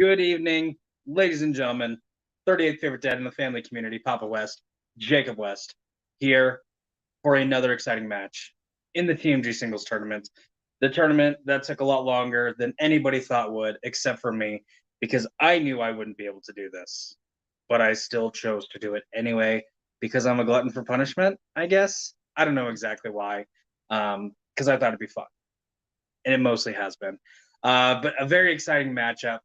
Good evening, ladies and gentlemen. 38th favorite dad in the family community, Papa West, Jacob West, here for another exciting match in the TMG singles tournament. The tournament that took a lot longer than anybody thought would, except for me, because I knew I wouldn't be able to do this. But I still chose to do it anyway, because I'm a glutton for punishment, I guess. I don't know exactly why, because I thought it'd be fun. And it mostly has been. But a very exciting matchup.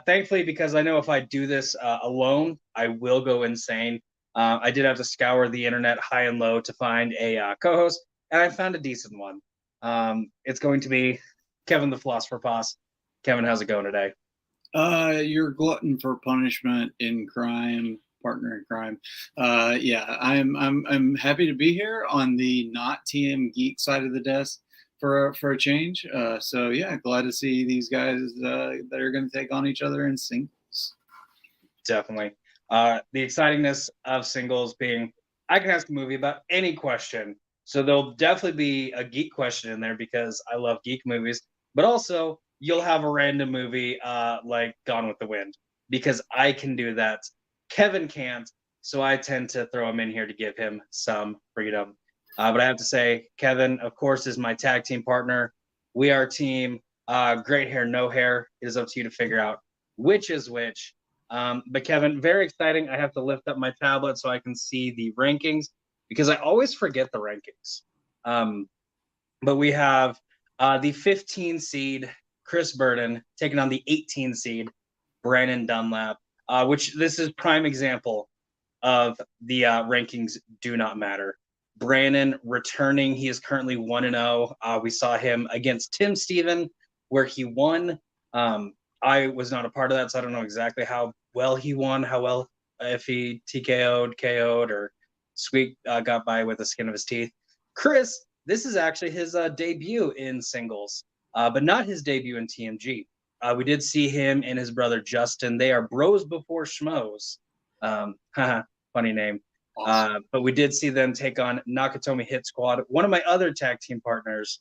Thankfully, because I know if I do this alone, I will go insane. I did have to scour the internet high and low to find a co-host, and I found a decent one. It's going to be Kevin the Philosopher Boss. Kevin, how's it going today? You're glutton for punishment in crime, partner in crime. Yeah, I'm happy to be here on the not TM Geek side of the desk for a change. So yeah, glad to see these guys that are going to take on each other in singles. Definitely. The excitingness of singles being I can ask a movie about any question. So there'll definitely be a geek question in there because I love geek movies, but also you'll have a random movie like Gone with the Wind because I can do that. Kevin can't, so I tend to throw him in here to give him some freedom. But I have to say, Kevin, of course, is my tag team partner. We are team great hair, no hair. It is up to you to figure out which is which. But Kevin, very exciting. I have to lift up my tablet so I can see the rankings because I always forget the rankings. But we have the 15 seed Chris Burton taking on the 18 seed Brannon Dunlap, which this is prime example of the rankings do not matter. Brannon returning, he is currently 1-0. We saw him against Tim Steven where he won. I was not a part of that, so I don't know exactly how well he won, how well if he TKO'd, KO'd, or Squeak got by with the skin of his teeth. Chris, this is actually his debut in singles, but not his debut in TMG. We did see him and his brother Justin. They are bros before schmoes. Funny name. Awesome. But we did see them take on Nakatomi Hit Squad, one of my other tag team partners,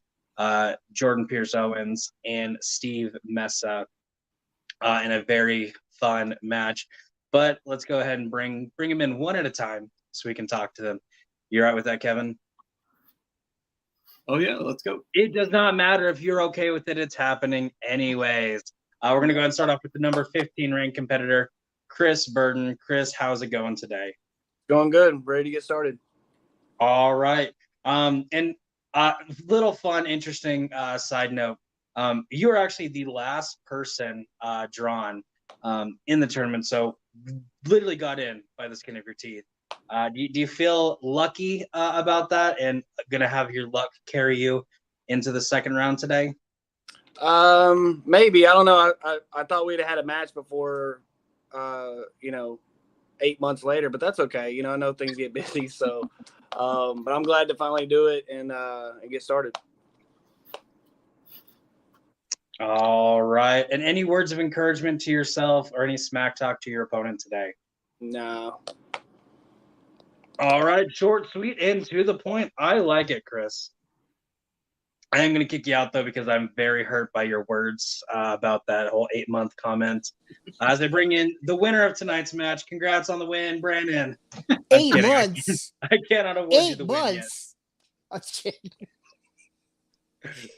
Jordan Pierce Owens and Steve Mesa, in a very fun match. But let's go ahead and bring them in one at a time so we can talk to them. You all right with that, Kevin? Oh, yeah, let's go. It does not matter if you're okay with it. It's happening anyways. We're going to go ahead and start off with the number 15 ranked competitor, Chris Burton. Chris, how's it going today? Going good. Ready to get started. All right. And little fun, interesting side note. You are actually the last person drawn in the tournament, so literally got in by the skin of your teeth. Do you feel lucky about that and going to have your luck carry you into the second round today? Maybe. I don't know. I thought we'd have had a match before, 8 months later, but that's okay. I know things get busy, so but I'm glad to finally do it and get started. All right. And any words of encouragement to yourself or any smack talk to your opponent today? No. All right. Short, sweet, and to the point. I like it, Chris. I am going to kick you out, though, because I'm very hurt by your words about that whole 8-month comment. As I bring in the winner of tonight's match. Congrats on the win, Brannon. 8 months. I cannot award you the win yet.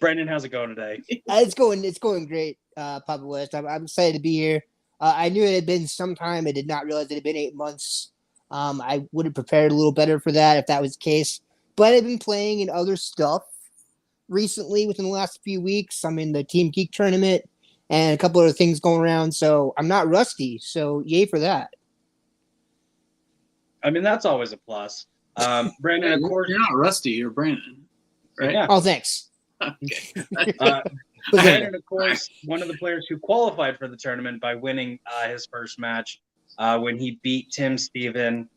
Brannon, how's it going today? It's going great, Papa West. I'm excited to be here. I knew it had been some time. I did not realize it had been 8 months. I would have prepared a little better for that if that was the case. But I've been playing in other stuff recently within the last few weeks. I'm in the Team Geek tournament and a couple other things going around. So I'm not rusty. So yay for that. I mean, that's always a plus. Brannon, of course. You're not rusty. You're Brannon, right? Yeah. Oh, thanks. Okay. Brannon, of course, one of the players who qualified for the tournament by winning his first match when he beat Tim Steven.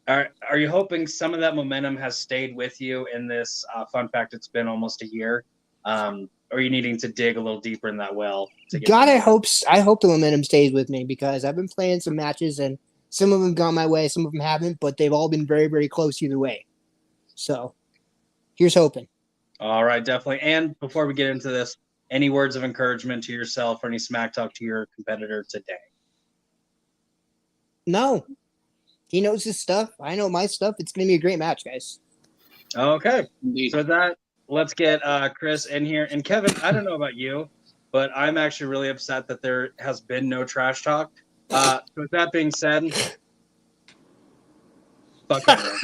Are you hoping some of that momentum has stayed with you in this? Fun fact, it's been almost a year. Or are you needing to dig a little deeper in that well? I hope the momentum stays with me because I've been playing some matches and some of them gone my way, some of them haven't, but they've all been very, very close either way. So here's hoping. All right, definitely. And before we get into this, any words of encouragement to yourself or any smack talk to your competitor today? No, he knows his stuff. I know my stuff. It's going to be a great match, guys. Okay. Indeed. So with that, let's get Chris in here. And Kevin, I don't know about you, but I'm actually really upset that there has been no trash talk. So with that being said, fuck everyone.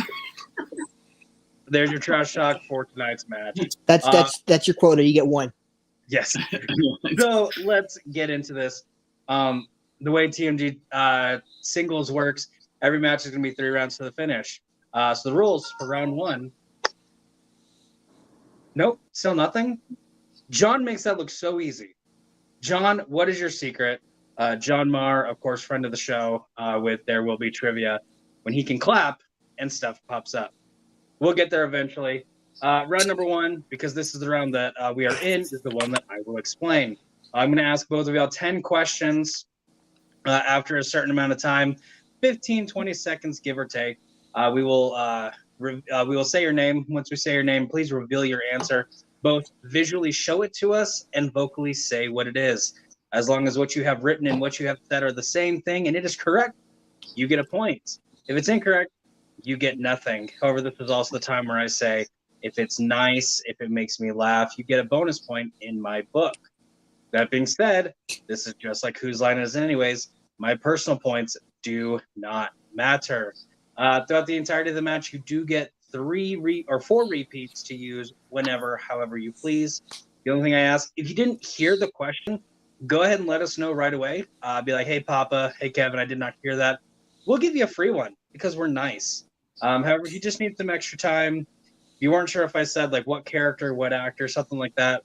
There's your trash talk for tonight's match. That's your quota. You get one. Yes. So let's get into this. The way TMG singles works, every match is going to be 3 rounds to the finish. So the rules for round 1. Nope, still nothing. John makes that look so easy. John, what is your secret? John Marr, of course, friend of the show with There Will Be Trivia, when he can clap and stuff pops up. We'll get there eventually. Round number 1, because this is the round that we are in, is the one that I will explain. I'm going to ask both of y'all 10 questions after a certain amount of time, 15, 20 seconds, give or take. We will say your name. Once we say your name, please reveal your answer. Both visually show it to us and vocally say what it is. As long as what you have written and what you have said are the same thing and it is correct, you get a point. If it's incorrect, you get nothing. However, this is also the time where I say, if it's nice, if it makes me laugh, you get a bonus point in my book. That being said, this is just like Whose Line Is It Anyways. My personal points do not matter. Throughout the entirety of the match, you do get 4 repeats to use whenever, however you please. The only thing I ask, if you didn't hear the question, go ahead and let us know right away. Be like, hey, Papa, hey, Kevin, I did not hear that. We'll give you a free one because we're nice. However, if you just need some extra time, you weren't sure if I said like what character, what actor, something like that,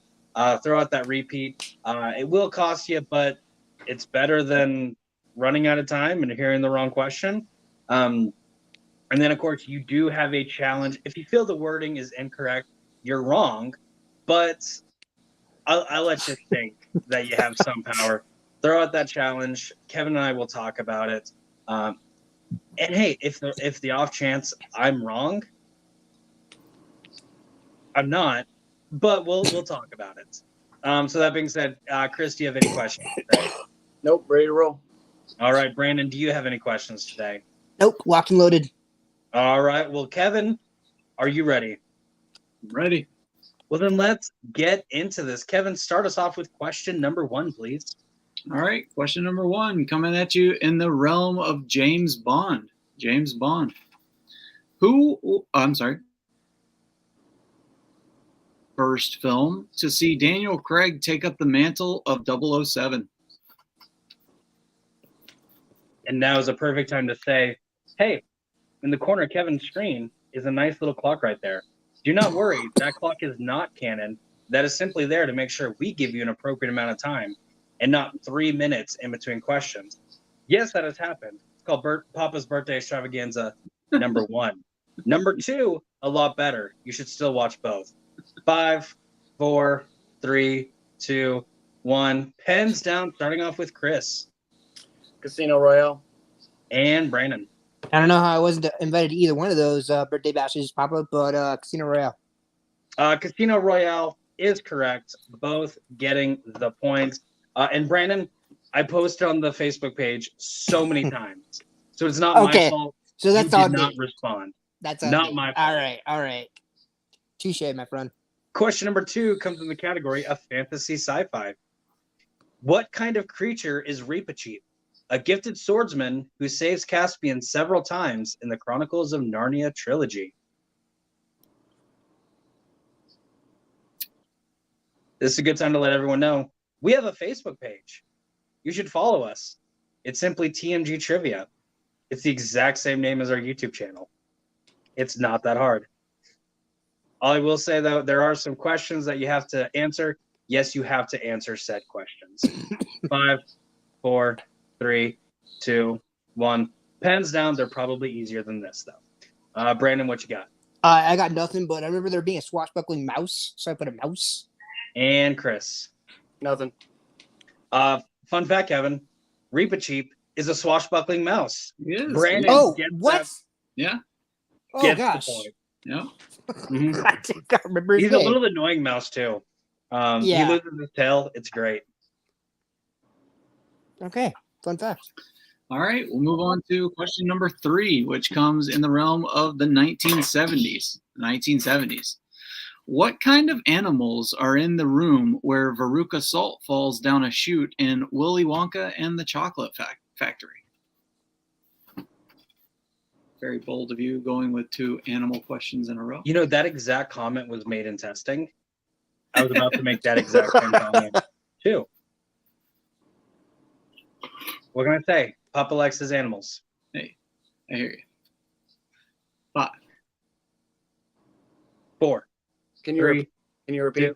throw out that repeat. It will cost you, but it's better than running out of time and hearing the wrong question. And then, of course, you do have a challenge. If you feel the wording is incorrect, you're wrong, but I'll let you think that you have some power. Throw out that challenge. Kevin and I will talk about it. And hey, if the off chance I'm wrong, I'm not, but we'll talk about it. So that being said, Chris, do you have any questions today? Nope, ready to roll. All right, Brandon, do you have any questions today? Nope, locked and loaded. All right. Well, Kevin, are you ready? Ready. Well, then let's get into this. Kevin, start us off with question number 1, please. All right. Question number 1 coming at you in the realm of James Bond. James Bond. First film to see Daniel Craig take up the mantle of 007. And now is a perfect time to say, hey, in the corner of Kevin's screen is a nice little clock right there. Do not worry. That clock is not canon. That is simply there to make sure we give you an appropriate amount of time and not 3 minutes in between questions. Yes, that has happened. It's called Papa's Birthday Extravaganza number 1. Number 2, a lot better. You should still watch both. 5, 4, 3, 2, 1. Pens down, starting off with Chris. Casino Royale. And Brannon. I don't know how I wasn't invited to either one of those birthday bashes, Papa, but Casino Royale. Casino Royale is correct. Both getting the points. And Brandon, I posted on the Facebook page so many times. So it's not my fault. So that's you all did not me. respond. That's not my fault. All right. Touche, my friend. Question number 2 comes in the category of fantasy sci-fi. What kind of creature is Reepicheep? A gifted swordsman who saves Caspian several times in the Chronicles of Narnia trilogy. This is a good time to let everyone know we have a Facebook page. You should follow us. It's simply TMG Trivia. It's the exact same name as our YouTube channel. It's not that hard. All I will say, though, there are some questions that you have to answer. Yes, you have to answer said questions. 5, 4, 3, 2, 1. Pens down. They're probably easier than this, though. Brandon, what you got? I got nothing, but I remember there being a swashbuckling mouse, so I put a mouse. And Chris. Nothing. Fun fact, Kevin. Reepicheep is a swashbuckling mouse. Yes. Brandon. Oh, gets what? Yeah. Oh, gets gosh. the point. Yeah. Mhm. I can't remember his He's a name. little annoying mouse, too. He Yeah. loses his tail. It's great. Okay. Fun fact. All right, we'll move on to question number 3, which comes in the realm of the 1970s. 1970s. What kind of animals are in the room where Veruca Salt falls down a chute in Willy Wonka and the Chocolate Factory? Very bold of you, going with 2 animal questions in a row. You know, that exact comment was made in testing. I was about to make that exact same comment too. What can I say? Papa likes his animals. Hey, I hear you. 5. 4. Can you 3. can you repeat? 2.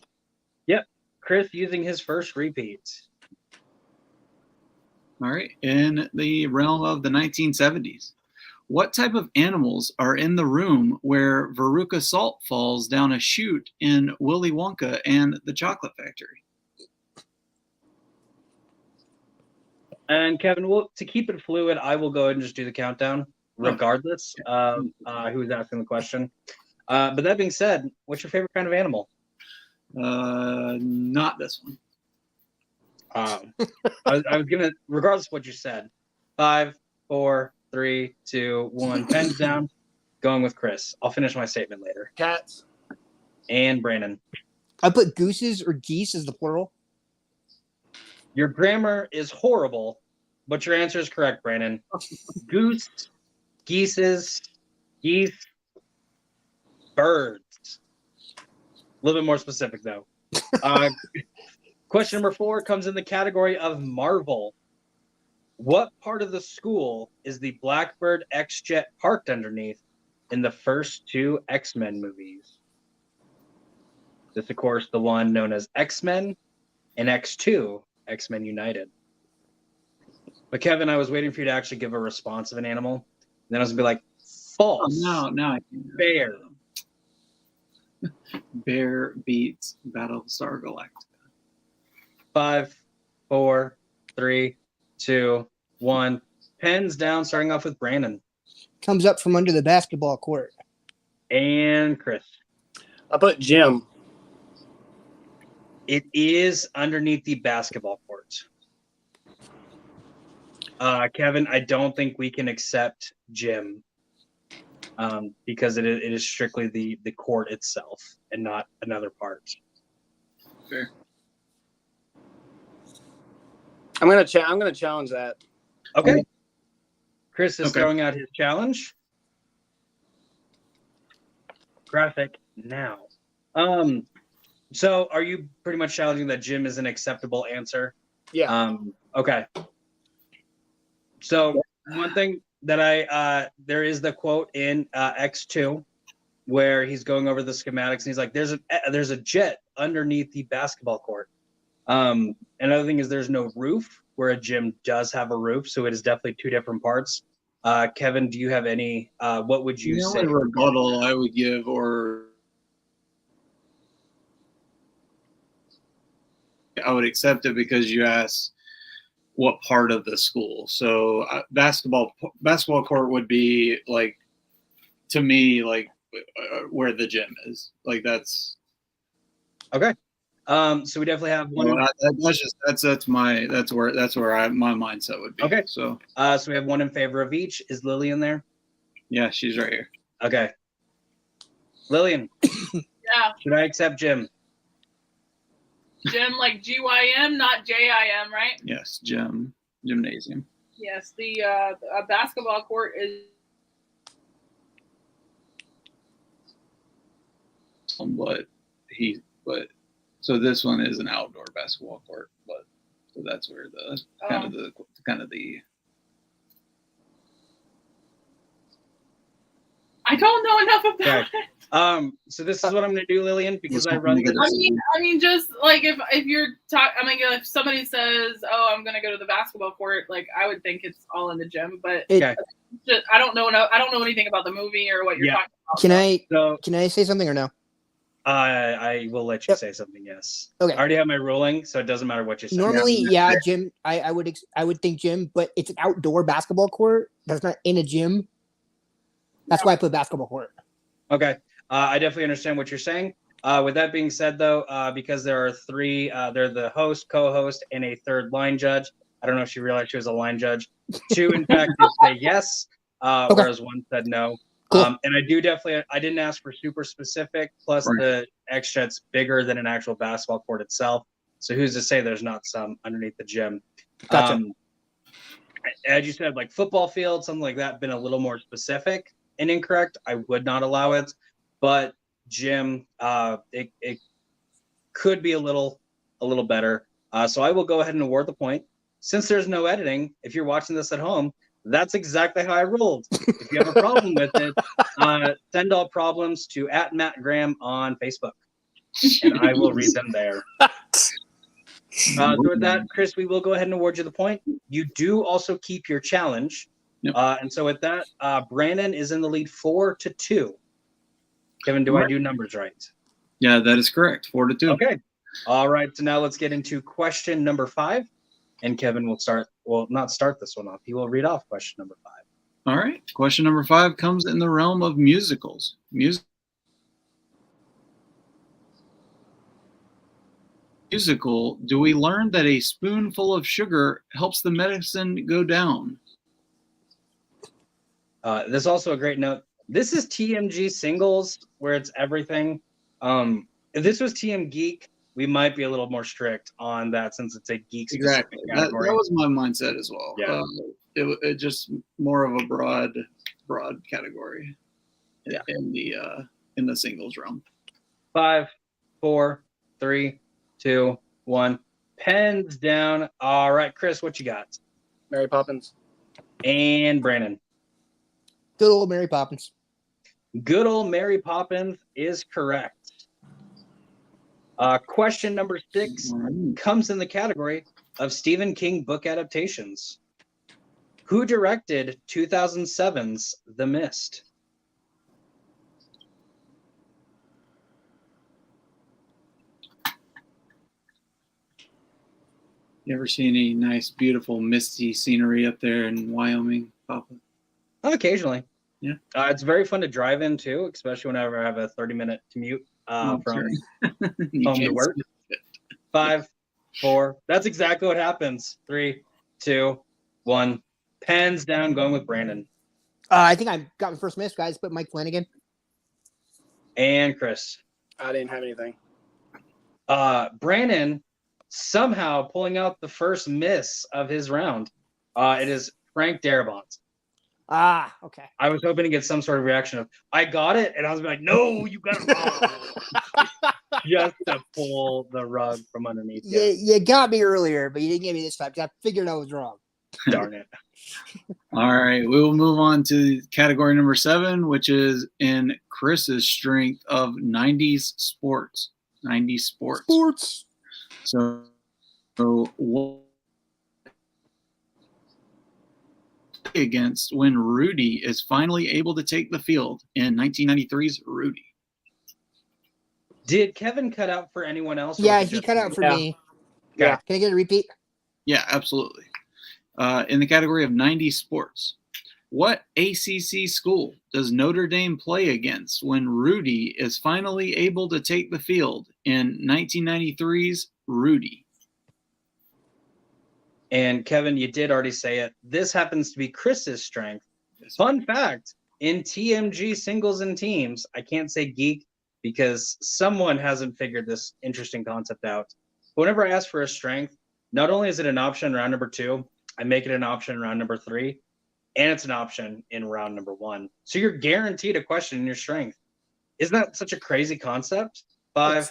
Yep. Chris using his first repeat. All right, in the realm of the 1970s. What type of animals are in the room where Veruca Salt falls down a chute in Willy Wonka and the Chocolate Factory? And Kevin, to keep it fluid, I will go ahead and just do the countdown, regardless of who's asking the question. But that being said, what's your favorite kind of animal? Not this one. I was gonna, regardless of what you said. 5, 4, 3, 2, 1. Pens down. Going with Chris. I'll finish my statement later. Cats. And Brannon. I put gooses or geese as the plural. Your grammar is horrible, but your answer is correct, Brannon. Goose, geese, birds. A little bit more specific, though. Question number 4 comes in the category of Marvel. What part of the school is the Blackbird X-Jet parked underneath in the first 2 X-Men movies? This, of course, the one known as X-Men and X2, X-Men United. But Kevin, I was waiting for you to actually give a response of an animal. And then I was going to be like, false. Oh, no, I can. Bear. Bear beats Battlestar Galactica. 5, 4, 3, 2, 1. Pens down, starting off with Brannon. Comes up from under the basketball court. And Chris. I put Jim. It is underneath the basketball court. Kevin, I don't think we can accept Jim because it is strictly the court itself and not another part. Fair. I'm gonna challenge that. Okay. Chris is Okay. throwing out his challenge. Graphic now. So are you pretty much challenging that Jim is an acceptable answer? Yeah. Okay. So one thing that there is the quote in X2 where he's going over the schematics and he's like, there's a jet underneath the basketball court. Another thing is there's no roof where a gym does have a roof. So it is definitely 2 different parts. Kevin, do you have any, what would you say? The only rebuttal I would give, or I would accept it because you asked what part of the school. So basketball court would be like, to me, like where the gym is. Like that's Okay. So we definitely have one. That's where my mindset would be. Okay. So So we have one in favor of each. Is Lillian there? yeah, she's right here. Okay. Lillian, Yeah, should I accept Jim? gym like GYM, not JIM, right? Yes, gymnasium. Yes, the basketball court is. But so this one is an outdoor basketball court, but so that's where the kind of the I don't know enough about Okay. it. So this is what I'm going to do, Lillian, because I run this. I mean, just like if you're if somebody says, "Oh, I'm gonna go to the basketball court," like I would think it's all in the gym, but Okay. just, I don't know anything about the movie or what you're talking about. Can I say something or no? I will let you Yep. say something. Yes. Okay. I already have my ruling, so it doesn't matter what you say. Normally, yeah, gym. I would think gym, but it's an outdoor basketball court that's not in a gym. That's why I put basketball court. Okay. I definitely understand what you're saying. With that being said, though, because there are three, they're the host, co-host, and a third line judge. I don't know if she realized she was a line judge. Two, in fact, did say yes, whereas one said no. Cool. And I didn't ask for super specific. Plus, the X-Jet's bigger than an actual basketball court itself. So who's to say there's not some underneath the gym? Gotcha. As you said, like football field, something like that, been a little more specific and incorrect. I would not allow it, but gym, it could be a little better. So I will go ahead and award the point. Since there's no editing, if you're watching this at home, that's exactly how I rolled. If you have a problem with it, send all problems to @Matt Graham on Facebook, and I will read them there. So with that, Chris, we will go ahead and award you the point. You do also keep your challenge. Yep. And so with that, Brannon is in the lead 4-2. Kevin, do I do numbers right? Yeah, that is correct. 4-2. Okay. All right. So now let's get into question number 5. And Kevin will not start this one off. He will read off question number 5. All right. Question number 5 comes in the realm of musicals. Musical, do we learn that a spoonful of sugar helps the medicine go down? There's also a great note. This is TMG singles where it's everything. If this was TM Geek, we might be a little more strict on that since it's a geek specific category. That was my mindset as well. Yeah. It just more of a broad category. Yeah. In the singles realm. 5, 4, 3, 2, 1. Pens down. All right, Chris, what you got? Mary Poppins. And Brannon. Good old Mary Poppins. Good old Mary Poppins is correct. Question number 6 comes in the category of Stephen King book adaptations. Who directed 2007's The Mist? You ever see any nice, beautiful, misty scenery up there in Wyoming, Papa? Occasionally. Yeah. It's very fun to drive in too, especially whenever I have a 30-minute commute from home to work. 5, 4. That's exactly what happens. 3, 2, 1. Pens down, going with Brannon. I think I got my first miss, guys. But Mike Flanagan. And Chris. I didn't have anything. Brannon somehow pulling out the first miss of his round. It is Frank Darabont. Okay. I was hoping to get some sort of reaction of, I got it, and I was like, no, you got it wrong. Just to pull the rug from underneath you. You got me earlier, but you didn't get me this time because I figured I was wrong. Darn it. All right, we will move on to category number 7, which is in Chris's strength of 90s sports. 90s sports. So what against when Rudy is finally able to take the field in 1993's Rudy? Did Kevin cut out for anyone else? Yeah, he cut out for me. Yeah. Can I get a repeat? Yeah, absolutely. In the category of 90s sports, what ACC school does Notre Dame play against when Rudy is finally able to take the field in 1993's Rudy? And Kevin, you did already say it. This happens to be Chris's strength. Fun fact, in TMG singles and teams, I can't say geek because someone hasn't figured this interesting concept out. But whenever I ask for a strength, not only is it an option in round number 2, I make it an option in round number 3, and it's an option in round number 1. So you're guaranteed a question in your strength. Isn't that such a crazy concept? 5,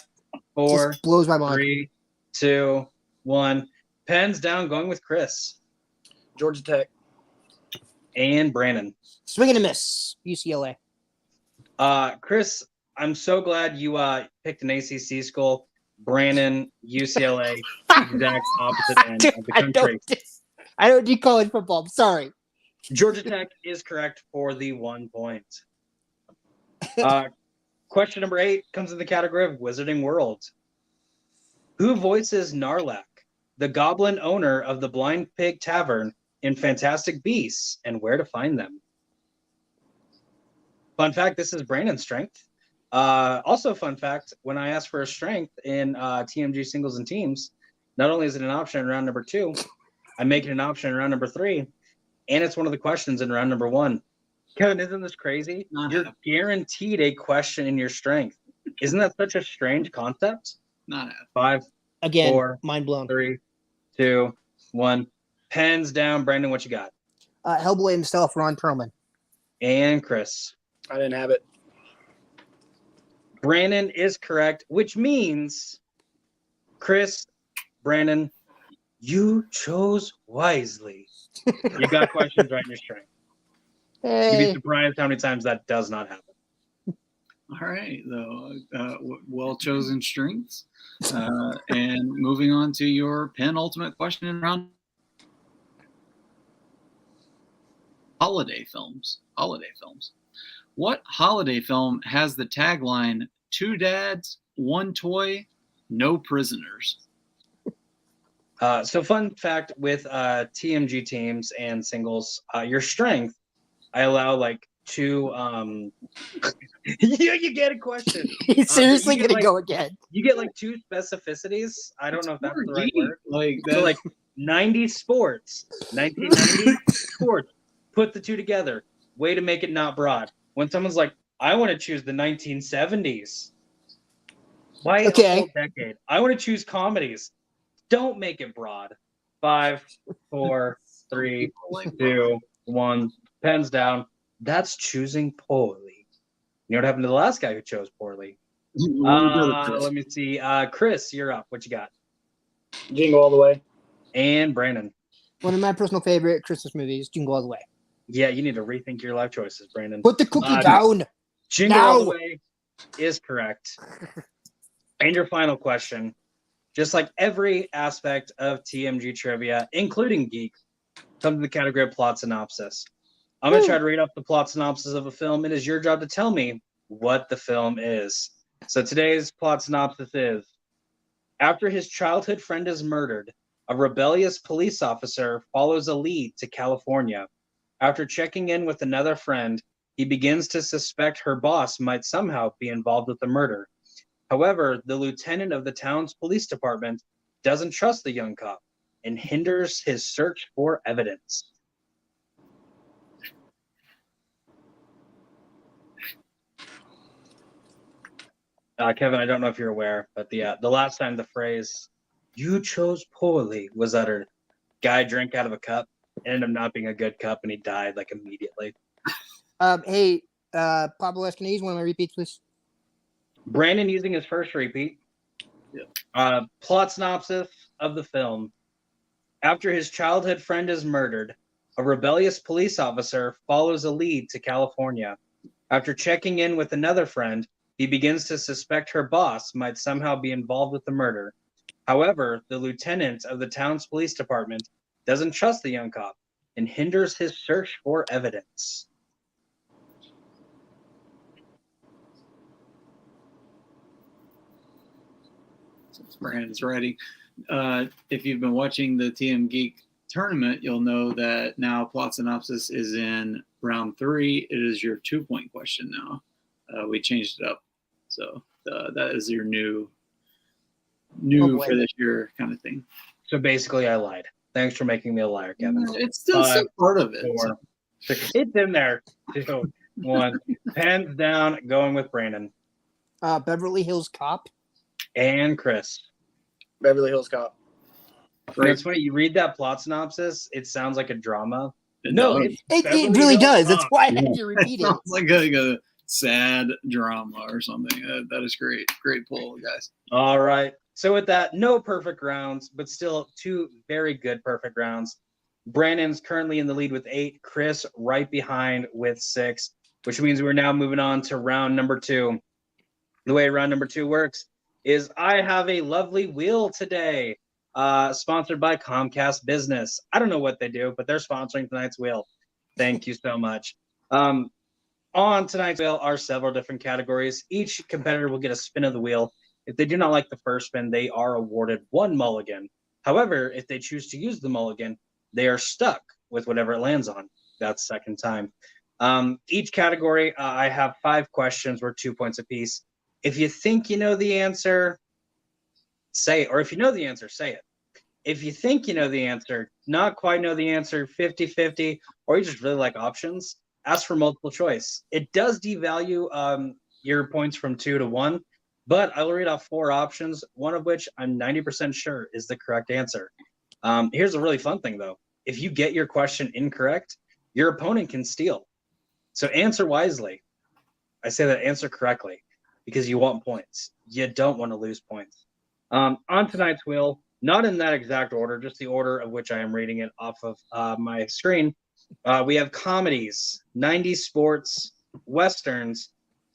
4, Just blows my mind. 3, 2, 1. Pens down, going with Chris. Georgia Tech. And Brannon. Swing and a miss. UCLA. Chris, I'm so glad you picked an ACC school. Brannon, UCLA, exact opposite end of the country. I don't do college football. I'm sorry. Georgia Tech is correct for the 1 point. Question number 8 comes in the category of Wizarding World. Who voices Narlac, the goblin owner of the Blind Pig Tavern in Fantastic Beasts, and Where to Find Them? Fun fact, this is Brandon's strength. Also, fun fact: when I ask for a strength in TMG singles and teams, not only is it an option in round number 2, I make it an option in round number 3, and it's one of the questions in round number 1. Kevin, isn't this crazy? You're guaranteed a question in your strength. Isn't that such a strange concept? Not happening. 5, Again, 4, mind blown. 3, 2, 1. Pens down. Brandon, what you got? Hellboy himself, Ron Perlman. And Chris. I didn't have it. Brannon is correct, which means, Chris, Brannon, you chose wisely. You got questions right in your strength. You'd be Hey, surprised how many times that does not happen. All right, though. Well chosen strengths. And moving on to your penultimate question in round. Holiday films. What holiday film has the tagline, 2 dads, 1 toy, no prisoners? So fun fact with TMG teams and singles, your strength, I allow like 2 you get a question. he's seriously you get, gonna go again. You get like 2 specificities. I don't know if that's the right word. Like So like 90s sports, 1990 sports. Put the 2 together. Way to make it not broad. When someone's like, I want to choose the 1970s. Why a whole decade? I want to choose comedies. Don't make it broad. 5, 4, 3, 2, 1. Pens down. That's choosing poorly. You know what happened to the last guy who chose poorly? Let me see. Chris, you're up. What you got? Jingle All the Way. And Brandon. One of my personal favorite Christmas movies, Jingle All the Way. Yeah, you need to rethink your life choices, Brandon. Put the cookie down. Jingle All the Way is correct. And your final question, just like every aspect of TMG trivia, including geek, comes to the category of plot synopsis. I'm going to try to read off the plot synopsis of a film. It is your job to tell me what the film is. So today's plot synopsis is, after his childhood friend is murdered, a rebellious police officer follows a lead to California. After checking in with another friend, he begins to suspect her boss might somehow be involved with the murder. However, the lieutenant of the town's police department doesn't trust the young cop and hinders his search for evidence. Kevin, I don't know if you're aware, but the last time the phrase "you chose poorly" was uttered, guy drank out of a cup, ended up not being a good cup, and he died like immediately. Hey, Pablo Escanese, one of my repeats, please. Brandon using his first repeat. Yep. Plot synopsis of the film. After his childhood friend is murdered, a rebellious police officer follows a lead to California. After checking in with another friend, he begins to suspect her boss might somehow be involved with the murder. However, the lieutenant of the town's police department doesn't trust the young cop and hinders his search for evidence. Since Brandon's ready. If you've been watching the TM Geek tournament, you'll know that now plot synopsis is in round 3. It is your 2-point question now. We changed it up. So that is your new for this year kind of thing. So basically, I lied. Thanks for making me a liar, Kevin. It's still some part of it. 4, 6. It's in there. 2, 1. Pens down. Going with Brandon Beverly Hills Cop. and Chris. Beverly Hills Cop. It's funny. You read that plot synopsis. It sounds like a drama. It No, does. it's It really does. That's Cop. why I had to repeat It it. sounds like a sad drama or something. That is great. Great pull, guys. All right. So with that, no perfect rounds, but still 2 very good perfect rounds. Brandon's currently in the lead with 8. Chris right behind with 6, which means we're now moving on to round number 2. The way round number 2 works is I have a lovely wheel today, sponsored by Comcast Business. I don't know what they do, but they're sponsoring tonight's wheel. Thank you so much. On tonight's wheel are several different categories. Each competitor will get a spin of the wheel. If they do not like the first spin, they are awarded 1 mulligan. However, if they choose to use the mulligan, they are stuck with whatever it lands on. That's second time. Each category, I have 5 questions worth 2 points apiece. If you think you know the answer, say it. Or if you know the answer, say it. If you think you know the answer, not quite know the answer, 50-50, or you just really like options, ask for multiple choice. It does devalue your points from 2 to 1, but I will read off 4 options, one of which I'm 90% sure is the correct answer. Here's a really fun thing, though. If you get your question incorrect, your opponent can steal. So answer wisely. I say that answer correctly because you want points. You don't want to lose points. On tonight's wheel, not in that exact order, just the order of which I am reading it off of my screen. We have comedies, 90s sports, westerns,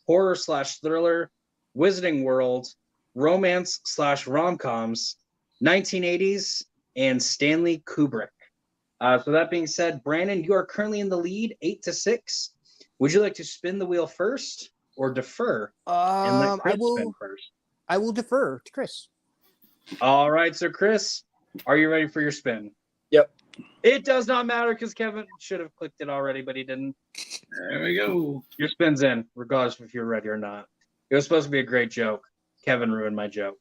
horror/thriller, Wizarding World, romance/rom-coms, 1980s, and Stanley Kubrick. So that being said, Brannon, you are currently in the lead, 8-6. Would you like to spin the wheel first or defer and let Chris spin first? I will defer to Chris. All right, so Chris, are you ready for your spin? Yep. It does not matter because Kevin should have clicked it already, but he didn't. There we go. Your spin's in, regardless of if you're ready or not. It was supposed to be a great joke. Kevin ruined my joke.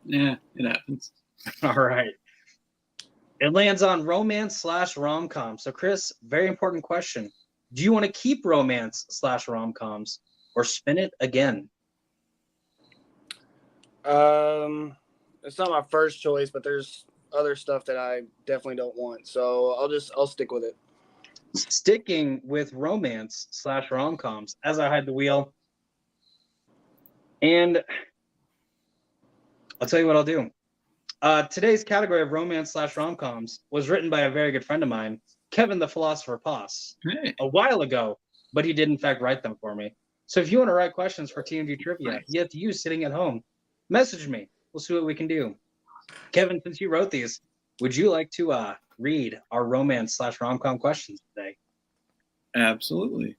Yeah, it happens. All right. It lands on romance/rom-com. So, Chris, very important question. Do you want to keep romance/rom-coms or spin it again? It's not my first choice, but there's other stuff that I definitely don't want. So I'll stick with it. Sticking with romance/rom-coms as I hide the wheel. And I'll tell you what I'll do. Today's category of romance/rom-coms was written by a very good friend of mine, Kevin the Philosopher Poss, Hey. a while ago, but he did in fact write them for me. So if you want to write questions for TMG Trivia, Nice. you have to use sitting at home. Message me. We'll see what we can do. Kevin, since you wrote these, would you like to read our romance/rom-com questions today? Absolutely.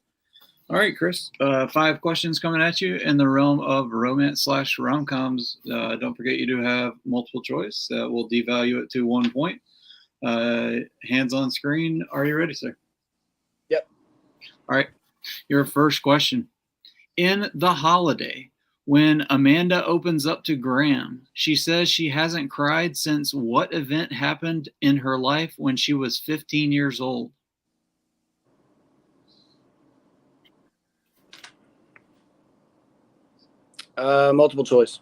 All right, Chris. 5 questions coming at you in the realm of romance/rom-coms. Don't forget you do have multiple choice. That will devalue it to 1 point. Hands on screen. Are you ready, sir? Yep. All right. Your first question. In The Holiday, when Amanda opens up to Graham, she says she hasn't cried since what event happened in her life when she was 15 years old? Multiple choice.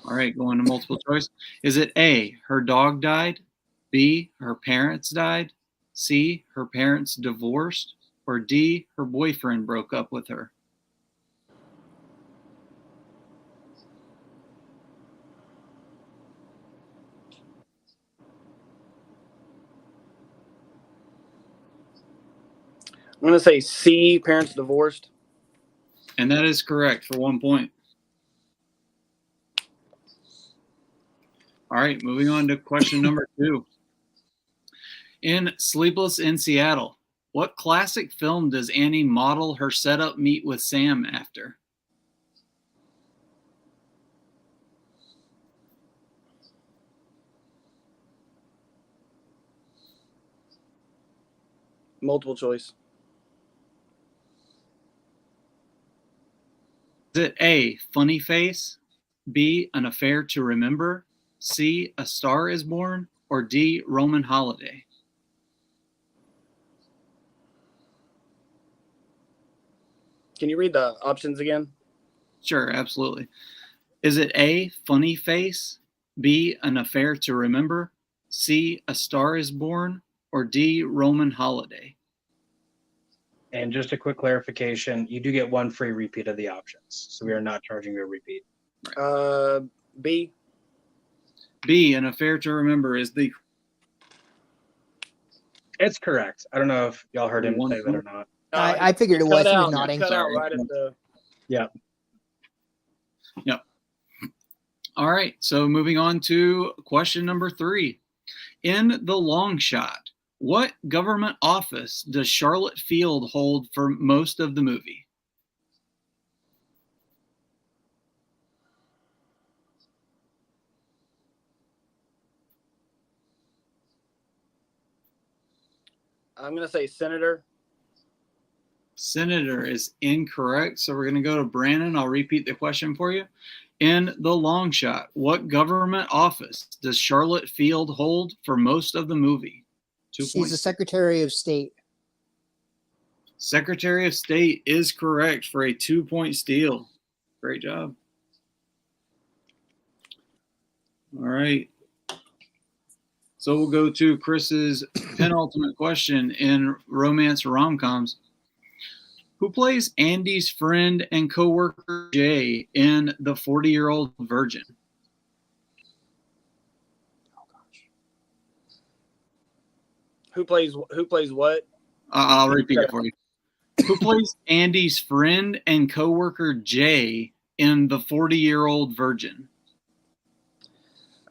All right, going to multiple choice. Is it A, her dog died, B, her parents died, C, her parents divorced, or D, her boyfriend broke up with her? I'm going to say C, parents divorced. And that is correct for 1 point. All right, moving on to question number 2. In Sleepless in Seattle, what classic film does Annie model her setup meet with Sam after? Multiple choice. Is it A, Funny Face, B, An Affair to Remember, C, A Star is Born, or D, Roman Holiday? Can you read the options again? Sure, absolutely. Is it A, Funny Face, B, An Affair to Remember, C, A Star is Born, or D, Roman Holiday? And just a quick clarification, you do get 1 free repeat of the options. So we are not charging you a repeat. B. B, An Affair to Remember is the... It's correct. I don't know if y'all heard him One say that or not. I figured it was. Cut He was out. nodding. Cut out Sorry. right at the. Yeah. Yep. All right, so moving on to question number 3. In The Long Shot, what government office does Charlotte Field hold for most of the movie? I'm going to say senator. Senator is incorrect. So we're going to go to Brannon. I'll repeat the question for you. In The Long Shot, what government office does Charlotte Field hold for most of the movie? 2 She's points. the Secretary of State. Secretary of State is correct for a 2-point steal. Great job. All right. So we'll go to Chris's penultimate question in romance rom-coms. Who plays Andy's friend and coworker Jay in The 40-Year-Old Virgin? Who plays what? I'll repeat it for you. Who plays Andy's friend and coworker Jay in The 40-Year-Old Virgin?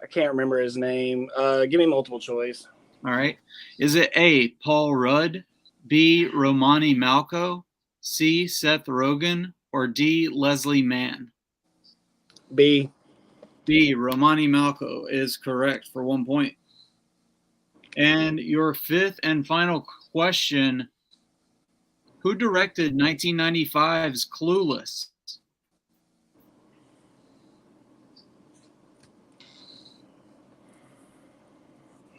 I can't remember his name. Give me multiple choice. All right. Is it A, Paul Rudd, B, Romani Malco, C, Seth Rogen, or D, Leslie Mann? B. B, Romani Malco is correct for 1 point. And your fifth and final question, who directed 1995's Clueless?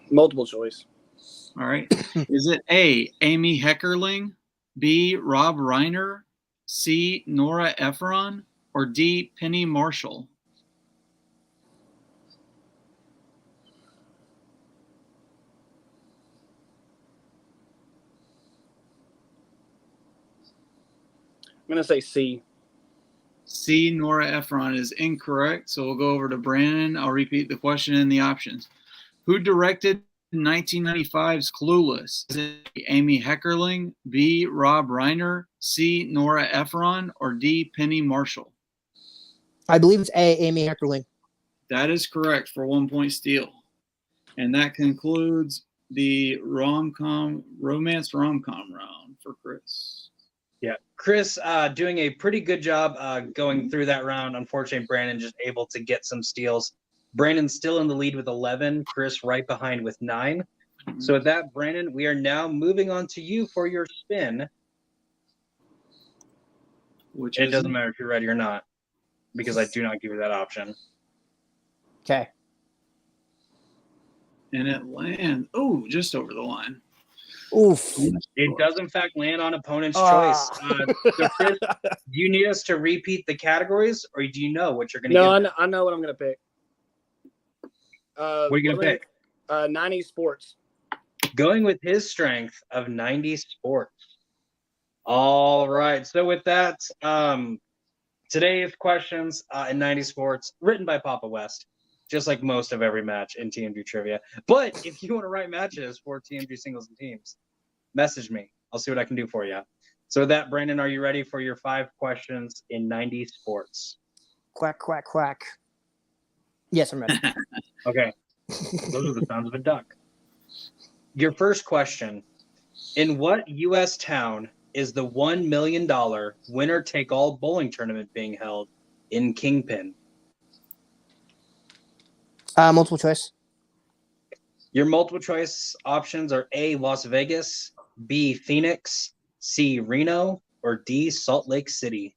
Multiple choice. All right. Is it A, Amy Heckerling, B, Rob Reiner, C, Nora Ephron, or D, Penny Marshall? I'm going to say C. C, Nora Ephron is incorrect. So we'll go over to Brannon. I'll repeat the question and the options. Who directed 1995's Clueless? Is it Amy Heckerling, B, Rob Reiner, C, Nora Ephron, or D, Penny Marshall? I believe it's A, Amy Heckerling. That is correct for 1 point steal. And that concludes the romance rom-com round for Chris. Yeah, Chris doing a pretty good job going through that round. Unfortunately, Brannon just able to get some steals. Brandon's still in the lead with 11. Chris right behind with 9. So with that, Brannon, we are now moving on to you for your spin. Which It doesn't matter if you're ready or not, because I do not give you that option. Okay. And it lands, just over the line. Oof. It does, in fact, land on opponent's Ah. choice. So Chris, do you need us to repeat the categories, or do you know what you're going to No, get? I know what I'm going to pick. What are you going to pick? 90s sports. Going with his strength of 90s sports. All right. So with that, today's questions in 90s sports, written by Papa West, just like most of every match in TMG trivia. But if you want to write matches for TMG singles and teams, message me. I'll see what I can do for you. So with that, Brandon, are you ready for your 5 questions in 90s sports? Quack, quack, quack. Yes, I'm ready. Okay. Those are the sounds of a duck. Your first question. In what U.S. town is the $1 million winner-take-all bowling tournament being held in Kingpin? Multiple choice. Your multiple choice options are A, Las Vegas, B, Phoenix, C, Reno, or D, Salt Lake City.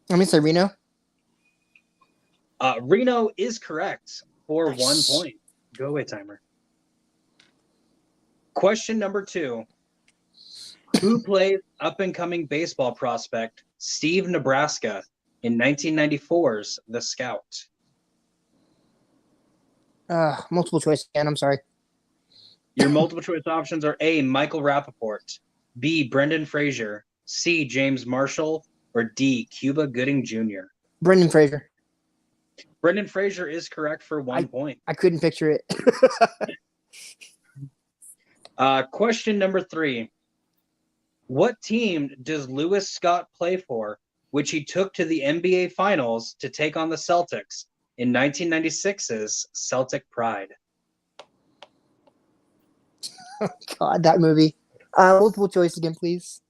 I'm going to say Reno. Reno is correct for Nice. 1 point. Go away, timer. Question number 2. Who played up-and-coming baseball prospect Steve Nebraska in 1994's The Scout? Multiple choice again. I'm sorry. Your multiple choice options are A, Michael Rappaport, B, Brendan Fraser, C, James Marshall, or D, Cuba Gooding Jr. Brendan Fraser. Brendan Fraser is correct for 1 point. I couldn't picture it. Question number 3. What team does Lewis Scott play for, which he took to the NBA Finals to take on the Celtics in 1996's Celtic Pride? God, that movie. Multiple choice again, please.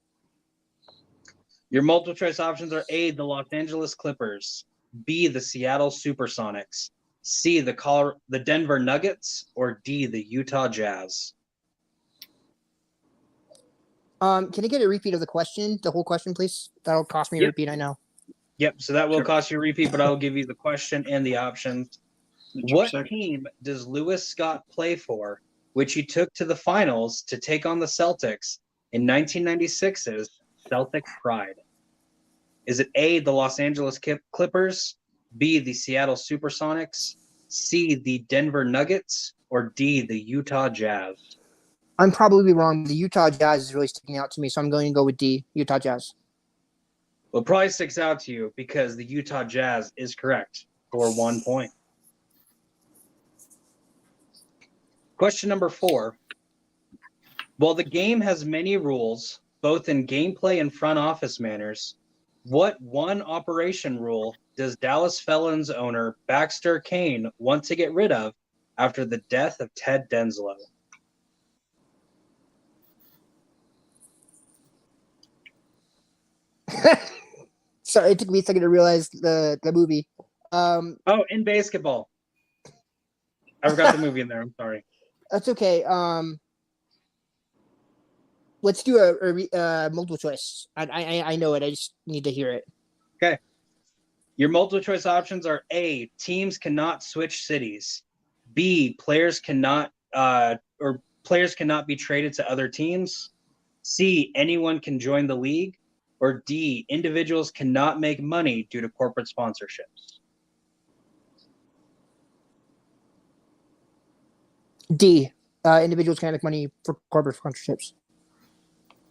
Your multiple choice options are A, the Los Angeles Clippers, B, the Seattle Supersonics, C, the Denver Nuggets, or D, the Utah Jazz. Can I get a repeat of the question, the whole question, please? That'll cost me a Yep. repeat, I know. Yep. So that will Sure. cost you a repeat, but I'll give you the question and the options. What team does Lewis Scott play for, which he took to the finals to take on the Celtics in 1996's Celtic Pride? Is it A, the Los Angeles Clippers, B, the Seattle Supersonics, C, the Denver Nuggets, or D, the Utah Jazz? I'm probably wrong. The Utah Jazz is really sticking out to me, so I'm going to go with D, Utah Jazz. Well, it probably sticks out to you because the Utah Jazz is correct for 1 point. Question number 4. While the game has many rules, both in gameplay and front office manners, what one operation rule does Dallas Felons owner Baxter Kane want to get rid of after the death of Ted Denslow? Sorry, it took me a second to realize the movie. Oh, in basketball. I forgot the movie in there. I'm sorry. That's okay. Let's do a multiple choice. I know it. I just need to hear it. Okay. Your multiple choice options are A, teams cannot switch cities. B, players cannot be traded to other teams. C, anyone can join the league. Or D, individuals cannot make money due to corporate sponsorships. D, individuals can make money for corporate sponsorships.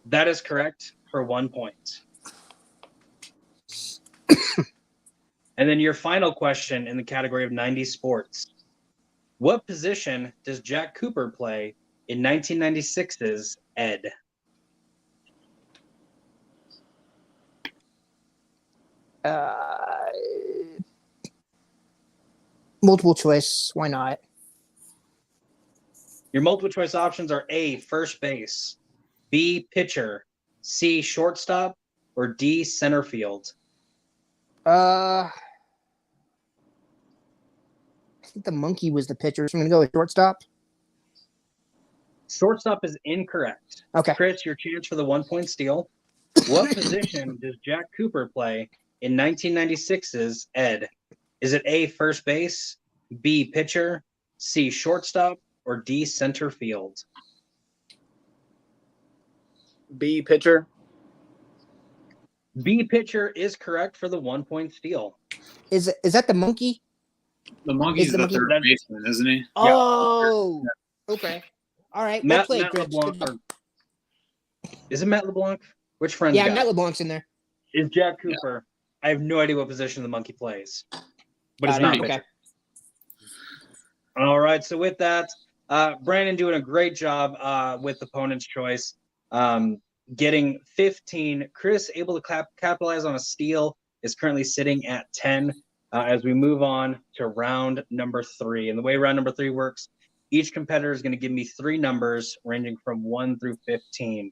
That is correct for 1 point. And then your final question in the category of 90s sports. What position does Jack Cooper play in 1996's Ed? Multiple choice. Why not? Your multiple choice options are A, first base, B, pitcher, C, shortstop, or D, center field. I think the monkey was the pitcher, so I'm going to go with shortstop. Shortstop is incorrect. Okay. Chris, your chance for the 1 point steal. What position does Jack Cooper play in 1996's Ed? Is it A, first base, B, pitcher, C, shortstop, or D, center field? B, pitcher. B, pitcher is correct for the 1 point steal. Is that the monkey? The monkey's the third baseman, isn't he? Oh, okay. All right. Well Matt played, Chris. LeBlanc. Is it Matt LeBlanc? Which friend? Yeah, Matt LeBlanc's in there. Is Jack Cooper. Yeah. I have no idea what position the monkey plays, but it's not pitcher. Okay. All right. So with that, Brannon doing a great job with opponent's choice, getting 15. Chris able to capitalize on a steal, is currently sitting at 10 as we move on to round number 3. And the way round number 3 works, each competitor is going to give me 3 numbers ranging from 1 through 15.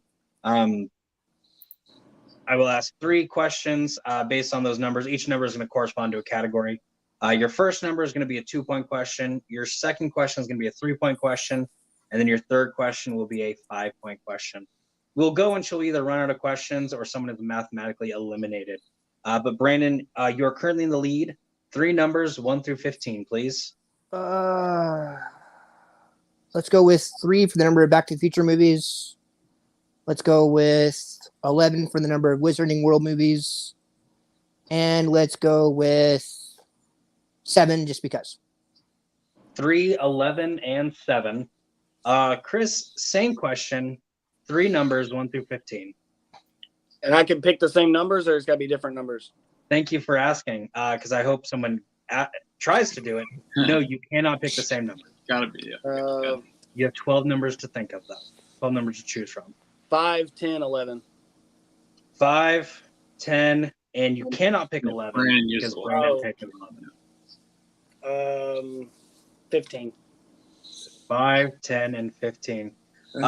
I will ask 3 questions based on those numbers. Each number is going to correspond to a category. Your first number is going to be a 2-point question. Your second question is going to be a 3-point question. And then your third question will be a 5-point question. We'll go until we either run out of questions or someone is mathematically eliminated. But Brannon, you're currently in the lead. 3 numbers, 1 through 15, please. Let's go with 3 for the number of Back to the Future movies. Let's go with 11 for the number of Wizarding World movies. And let's go with 7 just because. 3, 11, and 7. Chris, same question. 3 numbers, 1 through 15. And I can pick the same numbers, or it's got to be different numbers? Thank you for asking, because I hope someone tries to do it. No, you cannot pick the same number. Gotta be, yeah. You have 12 numbers to think of, though. 12 numbers to choose from. 5, 10, 11. 5, 10, and you cannot pick 11 because Brannon picked 11. 15. 5, 10, and 15.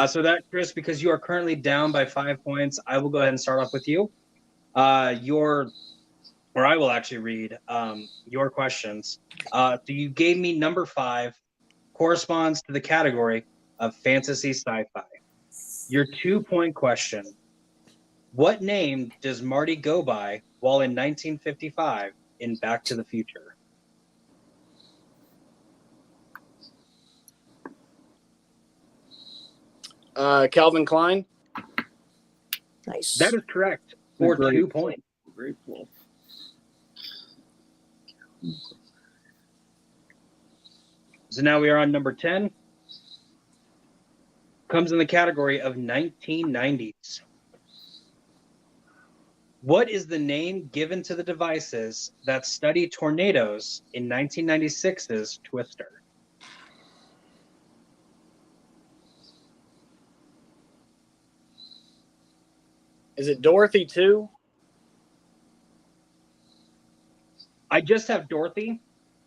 So that, Chris, because you are currently down by 5 points, I will go ahead and start off with you. I will actually read your questions. So you gave me number 5, corresponds to the category of fantasy sci-fi. Your 2-point question. What name does Marty go by while in 1955 in Back to the Future? Calvin Klein. Nice. That is correct for Great. 2 points. Great pull. So now we are on number 10. Comes in the category of 1990s. What is the name given to the devices that study tornadoes in 1996's Twister? Is it Dorothy too? I just have Dorothy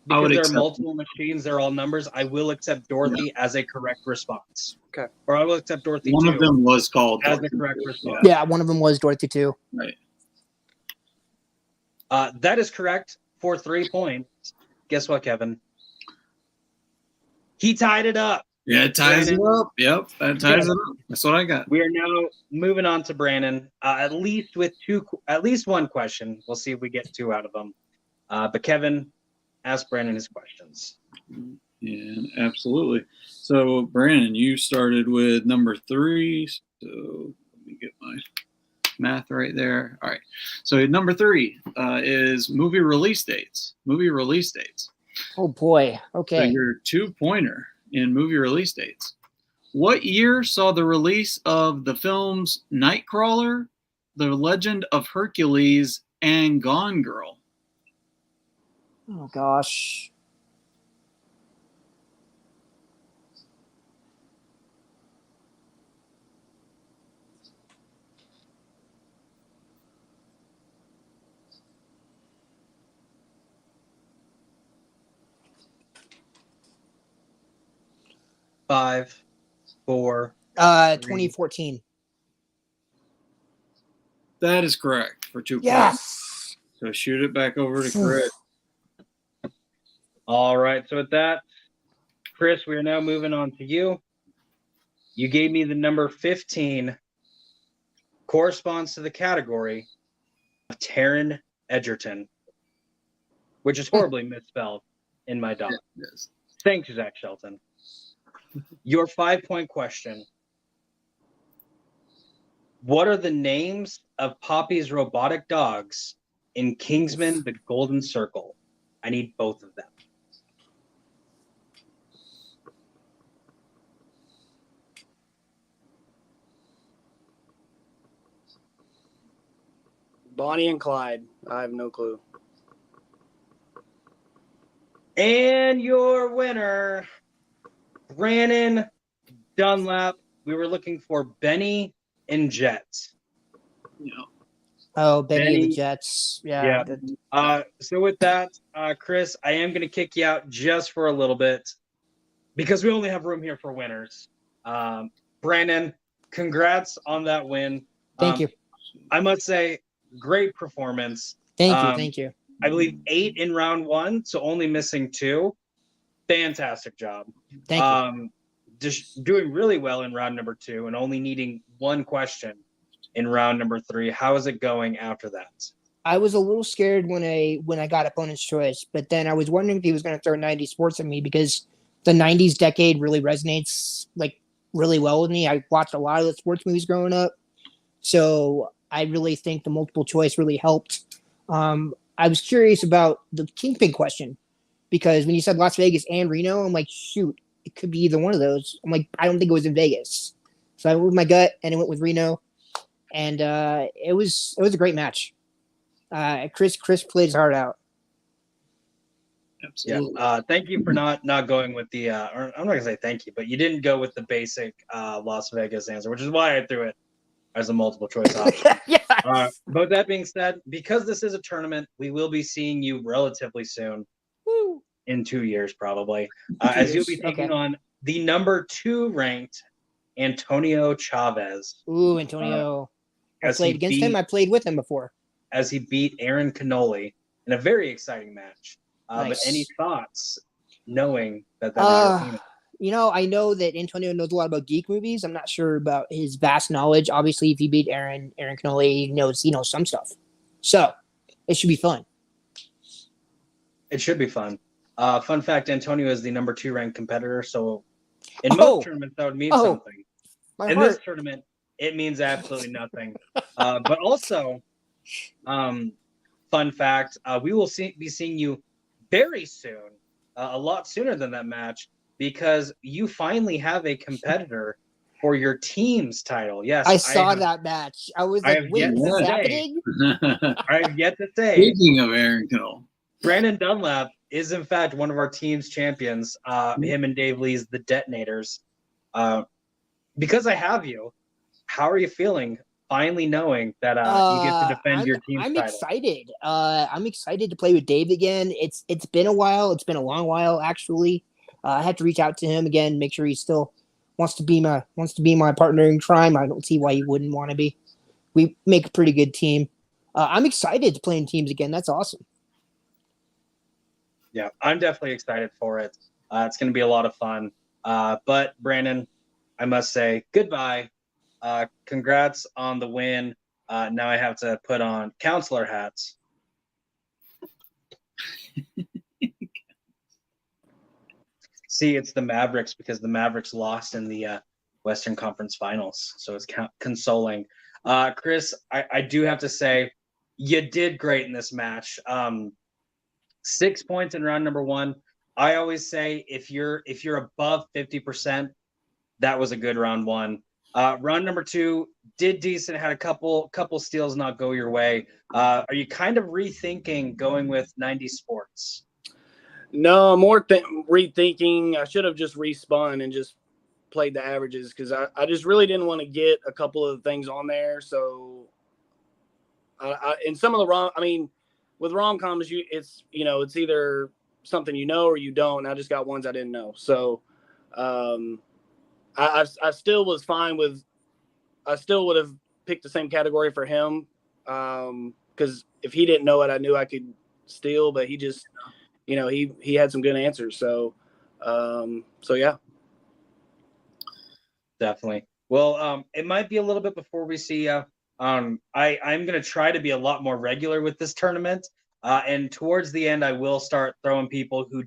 I would because there are accept multiple machines. They're all numbers. I will accept Dorothy as a correct response. Okay. Or I will accept Dorothy One too of them was called as Dorothy the correct too. response. Yeah, one of them was Dorothy too. Right. That is correct for 3 points. Guess what, Kevin? He tied it up. Yeah, it ties Brandon. it up. Yep, that ties it up. That's what I got. We are now moving on to Brannon. At least one question. We'll see if we get 2 out of them. But Kevin, ask Brannon his questions. Yeah, absolutely. So, Brannon, you started with number 3. So, let me get my math right there. All right. So, number 3 is movie release dates. Movie release dates. Oh boy. So, Okay. your 2-pointer in movie release dates. What year saw the release of the films Nightcrawler, The Legend of Hercules, and Gone Girl? Oh gosh. Five, 4. 2014. That is correct for 2 points. Yes. So shoot it back over to Chris. All right. So with that, Chris, we are now moving on to you. You gave me the number 15. Corresponds to the category of Taron Egerton, which is horribly misspelled in my doc. Yes. Thanks, Zach Shelton. Your 5-point question. What are the names of Poppy's robotic dogs in Kingsman: The Golden Circle? I need both of them. Bonnie and Clyde. I have no clue. And your winner, Brannon Dunlap. We were looking for Benny and Jet. Yeah. Oh, Benny and Benny. the Jets. Yeah. So with that, Chris, I am going to kick you out just for a little bit because we only have room here for winners. Brannon, congrats on that win. Thank you. I must say, great performance. Thank you. I believe 8 in round 1, so only missing 2. Fantastic job. Thank you. Just doing really well in round number 2 and only needing 1 question in round number 3. How is it going after that? I was a little scared when I got opponent's choice, but then I was wondering if he was going to throw 90s sports at me because the 90s decade really resonates like really well with me. I watched a lot of the sports movies growing up, so I really think the multiple choice really helped. I was curious about the Kingpin question because when you said Las Vegas and Reno, I'm like, shoot, it could be either one of those. I'm like, I don't think it was in Vegas, so I went with my gut and I went with Reno, and it was a great match. Chris played his heart out. Absolutely. Yeah. Thank you for not going with the. Or I'm not gonna say thank you, but you didn't go with the basic Las Vegas answer, which is why I threw it as a multiple choice option. Yes. But that being said, because this is a tournament, we will be seeing you relatively soon, Woo. in 2 years probably, as you'll be taking on the number 2 ranked Antonio Chavez. Ooh, Antonio. I as played he against beat- him. I played with him before. As he beat Aaron Cannoli in a very exciting match. But Nice. any thoughts knowing that is your opponent? I know that Antonio knows a lot about geek movies. I'm not sure about his vast knowledge. Obviously, if he beat Aaron Canoli, he knows some stuff. So it should be fun. It should be fun. Fun fact: Antonio is the number 2 ranked competitor. So in most tournaments, that would mean something. In this tournament, it means absolutely nothing. But also, fun fact: we will be seeing you very soon, a lot sooner than that match, because you finally have a competitor for your team's title. Yes, I saw that match. I was like, wait, is this happening? I have yet to say. Speaking of Aaron Canoli, Brannon Dunlap is in fact one of our team's champions. Him and Dave Lee's the Detonators. Because I have you, how are you feeling? Finally knowing that you get to defend your team's title. Excited. I'm excited to play with Dave again. It's been a while. It's been a long while, actually. I had to reach out to him again, make sure he still wants to be my partner in crime. I don't see why he wouldn't want to be. We make a pretty good team. I'm excited to play in teams again. That's awesome. Yeah, I'm definitely excited for it. It's going to be a lot of fun. But Brandon, I must say goodbye. Congrats on the win. Now I have to put on counselor hats. See, it's the Mavericks because the Mavericks lost in the Western Conference Finals. So it's consoling. Chris, I do have to say you did great in this match. 6 points in round number 1. I always say if you're above 50%, that was a good round 1. Round number 2 did decent, had a couple steals not go your way. Are you kind of rethinking going with 90 Sports? No, more rethinking. I should have just respun and just played the averages because I just really didn't want to get a couple of things on there. So, in some of the with rom-coms, it's either something or you don't. And I just got ones I didn't know. So, I still was fine with. I still would have picked the same category for him because if he didn't know it, I knew I could steal. But he just, he had some good answers. So yeah, definitely. Well, it might be a little bit before we see you. I'm going to try to be a lot more regular with this tournament. And towards the end, I will start throwing people who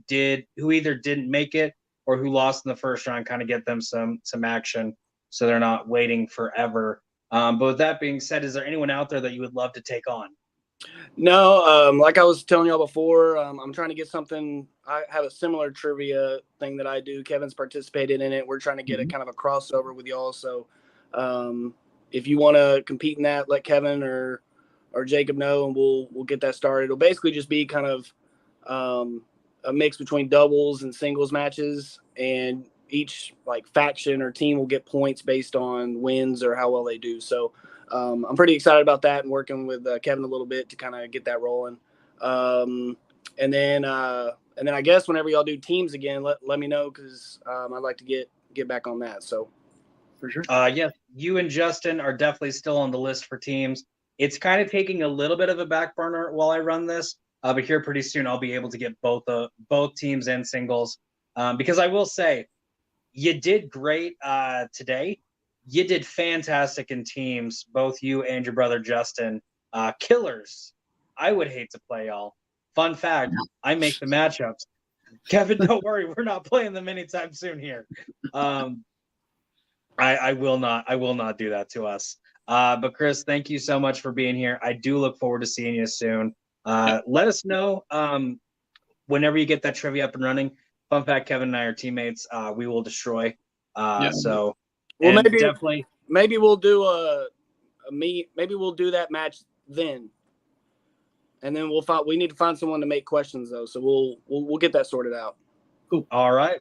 either didn't make it or who lost in the first round, kind of get them some action so they're not waiting forever. But with that being said, is there anyone out there that you would love to take on? No, like I was telling y'all before, I'm trying to get something. I have a similar trivia thing that I do. Kevin's participated in it. We're trying to get a kind of a crossover with y'all. So if you want to compete in that, let Kevin or Jacob know, and we'll get that started. It'll basically just be kind of a mix between doubles and singles matches, and each faction or team will get points based on wins or how well they do. So I'm pretty excited about that and working with Kevin a little bit to kind of get that rolling. And then I guess whenever y'all do teams again, let me know because I'd like to get back on that. So for sure. Yes, you and Justin are definitely still on the list for teams. It's kind of taking a little bit of a back burner while I run this, but here pretty soon I'll be able to get both teams and singles. Because I will say, you did great today. You did fantastic in teams, both you and your brother Justin. Killers. I would hate to play y'all. Fun fact, I make the matchups. Kevin, don't worry, we're not playing them anytime soon here. I will not do that to us. But Chris, thank you so much for being here. I do look forward to seeing you soon. Let us know whenever you get that trivia up and running. Fun fact, Kevin and I are teammates. We will destroy. So well, definitely maybe we'll do maybe we'll do that match then. And then we need to find someone to make questions though. So we'll get that sorted out. Cool. All right.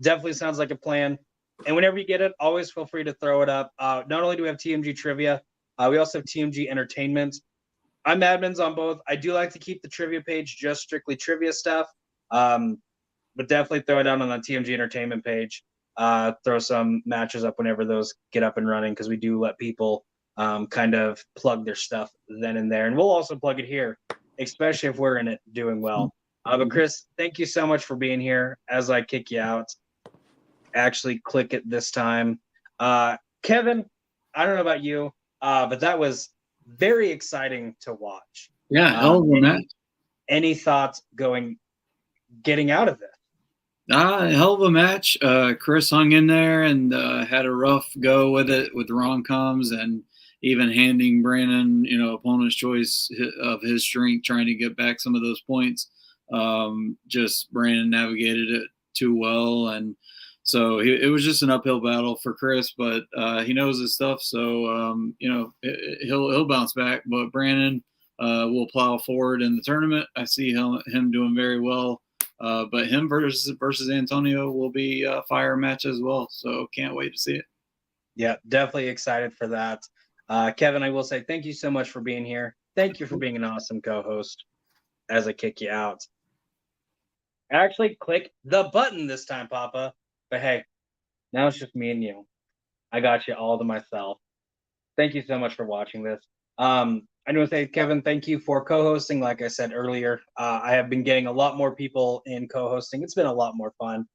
Definitely sounds like a plan. And whenever you get it, always feel free to throw it up. Not only do we have TMG trivia, we also have TMG entertainment. I'm admins on both. I do like to keep the trivia page just strictly trivia stuff. But definitely throw it down on the TMG entertainment page. Throw some matches up whenever those get up and running because we do let people kind of plug their stuff then and there. And we'll also plug it here, especially if we're in it doing well. But Chris, thank you so much for being here as I kick you out. actually click it this time. Kevin, I don't know about you, but that was very exciting to watch. Yeah, hell of a match. Any thoughts getting out of it? Hell of a match. Chris hung in there and had a rough go with it with rom-coms and even handing Brannon, opponent's choice of his strength, trying to get back some of those points. Just Brannon navigated it too well, and so it was just an uphill battle for Chris, but he knows his stuff, so he'll bounce back. But Brannon will plow forward in the tournament. I see him doing very well. But him versus Antonio will be a fire match as well. So can't wait to see it. Yeah, definitely excited for that. Kevin, I will say thank you so much for being here. Thank you for being an awesome co-host as I kick you out. Actually, click the button this time, Papa. But hey, now it's just me and you. I got you all to myself. Thank you so much for watching this. I want to say, Kevin, thank you for co-hosting. Like I said earlier, I have been getting a lot more people in co-hosting. It's been a lot more fun.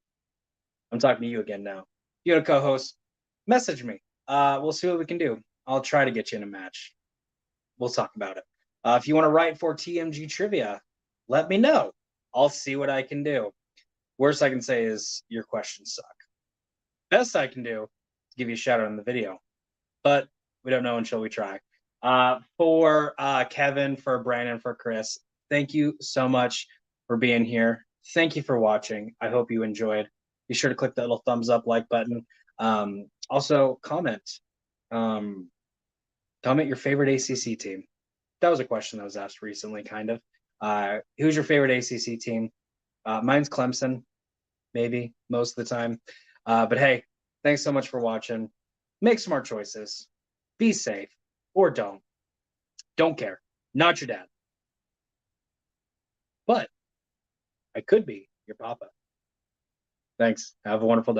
I'm talking to you again now. If you want to co-host, message me. We'll see what we can do. I'll try to get you in a match. We'll talk about it. If you want to write for TMG Trivia, let me know. I'll see what I can do. Worst I can say is your questions suck. Best I can do is give you a shout out in the video. But we don't know until we try. For Kevin, for Brannon, for Chris, thank you so much for being here. Thank you for watching. I hope you enjoyed. Be sure to click that little thumbs up, like button. Also, comment. Comment your favorite ACC team. That was a question that was asked recently, kind of. Who's your favorite ACC team? Mine's Clemson, maybe, most of the time. But hey, thanks so much for watching. Make smart choices. Be safe. Or don't. Don't care. Not your dad. But I could be your papa. Thanks. Have a wonderful day.